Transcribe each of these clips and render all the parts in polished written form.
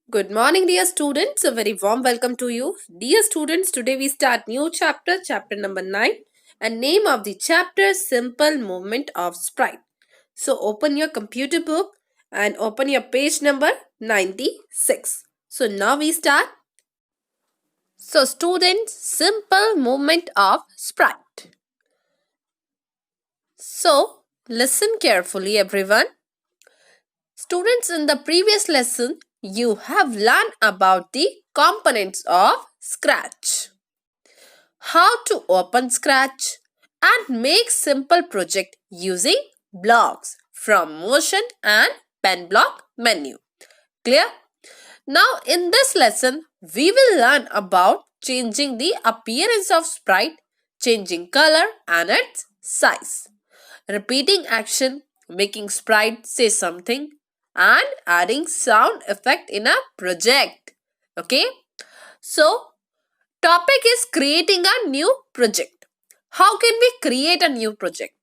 Good morning, dear students. A very warm welcome to you. Dear students, today we start new chapter, chapter number 9, and name of the chapter Simple Movement of Sprite. So open your computer book and open your page number 96. So now we start. So students, simple movement of sprite. So listen carefully everyone. Students, in the previous lesson, you have learned about the components of Scratch, how to open Scratch and make simple project using blocks from motion and pen block menu. Clear? Now in this lesson, we will learn about changing the appearance of sprite, changing color and its size, repeating action, making sprite say something, and adding sound effect in a project. Okay, so topic is creating a new project. How can we create a new project?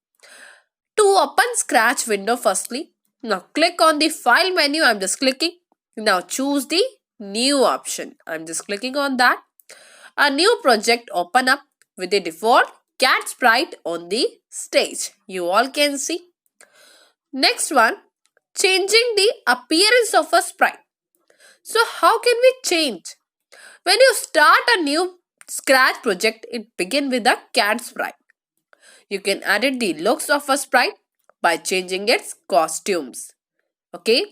To open Scratch window, firstly, now click on the file menu. I'm just clicking. Now choose the new option. I'm just clicking on that. A new project open up with the default cat sprite on the stage. You all can see. Next one, changing the appearance of a sprite. So how can we change? When you start a new Scratch project, it begins with a cat sprite. You can edit the looks of a sprite by changing its costumes. Okay.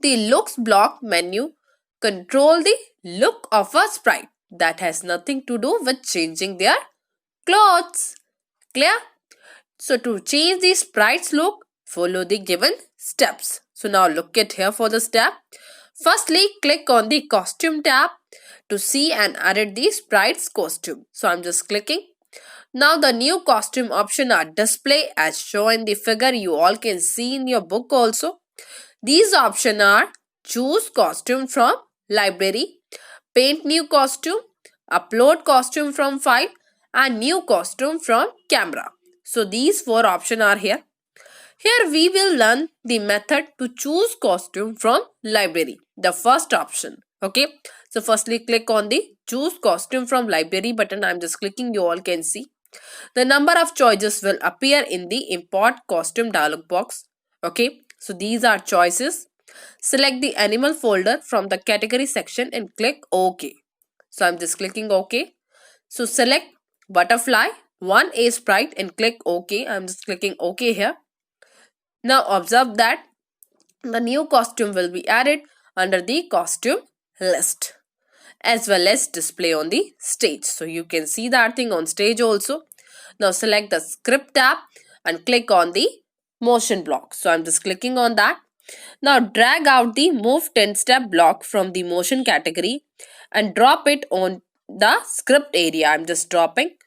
The looks block menu control the look of a sprite. That has nothing to do with changing their clothes. Clear? So to change the sprite's look, follow the given steps. So now look at here for the step. Firstly, click on the costume tab to see and edit the sprite's costume. So I'm just clicking. Now the new costume option are display as shown in the figure. You all can see in your book also. These options are choose costume from library, paint new costume, upload costume from file, and new costume from camera. So these four options are here. Here we will learn the method to choose costume from library. The first option. Okay. So firstly click on the choose costume from library button. I'm just clicking. You all can see. The number of choices will appear in the import costume dialog box. Okay. So these are choices. Select the animal folder from the category section and click OK. So I'm just clicking OK. So select butterfly 1A sprite and click OK. I'm just clicking OK here. Now observe that the new costume will be added under the costume list as well as display on the stage. So you can see that thing on stage also. Now select the script tab and click on the motion block. So I'm just clicking on that. Now drag out the move 10 step block from the motion category and drop it on the script area. I'm just dropping.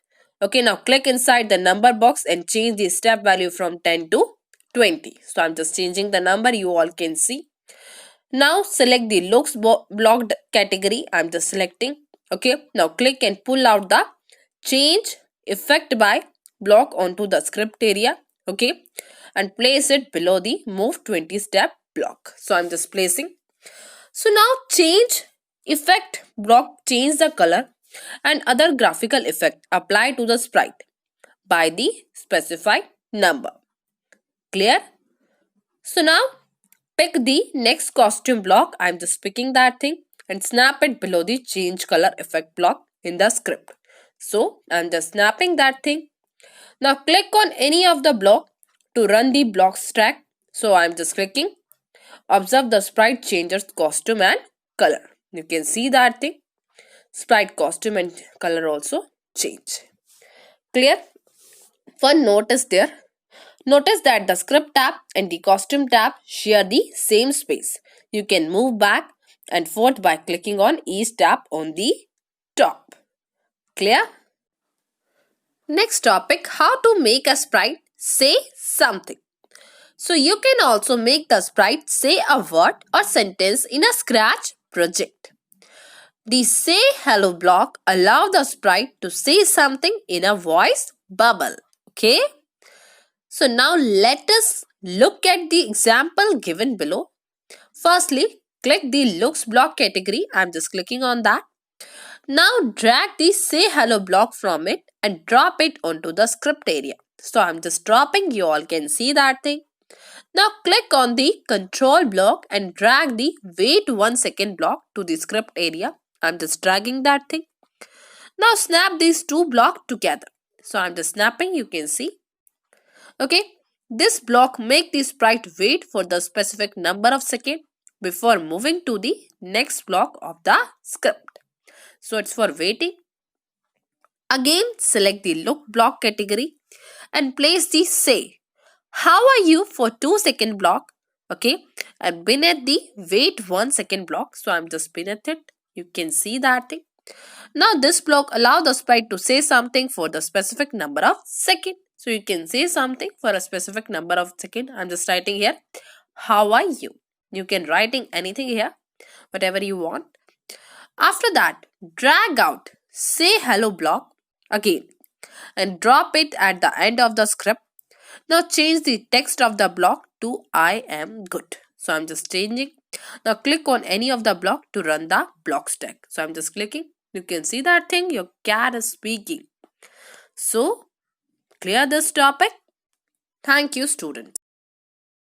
Okay, now click inside the number box and change the step value from 10 to 20. So I'm just changing the number. You all can see. Now select the looks blocked category. I'm just selecting. Okay, now click and pull out the change effect by block onto the script area. Okay, and place it below the move 20 step block. So I'm just placing. So now change effect block, change the color and other graphical effect apply to the sprite by the specified number. Clear? So now pick the next costume block. I'm just picking that thing and snap it below the change color effect block in the script. So I'm just snapping that thing. Now click on any of the block to run the blocks track. So I'm just clicking. Observe the sprite changes costume and color. You can see that thing. Sprite costume and color also change. Clear? One notice there. Notice that the script tab and the costume tab share the same space. You can move back and forth by clicking on each tab on the top. Clear? Next topic, how to make a sprite say something. So you can also make the sprite say a word or sentence in a Scratch project. The say hello block allow the sprite to say something in a voice bubble. Okay? So now let us look at the example given below. Firstly, click the looks block category. I'm just clicking on that. Now drag the say hello block from it and drop it onto the script area. So I'm just dropping, you all can see that thing. Now click on the control block and drag the wait 1 second block to the script area. I'm just dragging that thing. Now snap these two blocks together. So I'm just snapping, you can see. Okay, this block make the sprite wait for the specific number of seconds before moving to the next block of the script. So it's for waiting. Again, select the look block category and place the say how are you for 2 second block. Okay, and beneath the wait 1 second block. So I'm just beneath it. You can see that thing. Now this block allow the sprite to say something for the specific number of second. So you can say something for a specific number of second. I'm just writing here, how are you? You can writing anything here, whatever you want. After that, drag out say hello block again and drop it at the end of the script. Now change the text of the block to I am good. So I'm just changing. Now click on any of the block to run the block stack. So I'm just clicking. You can see that thing, your cat is speaking. So clear this topic. Thank you, students.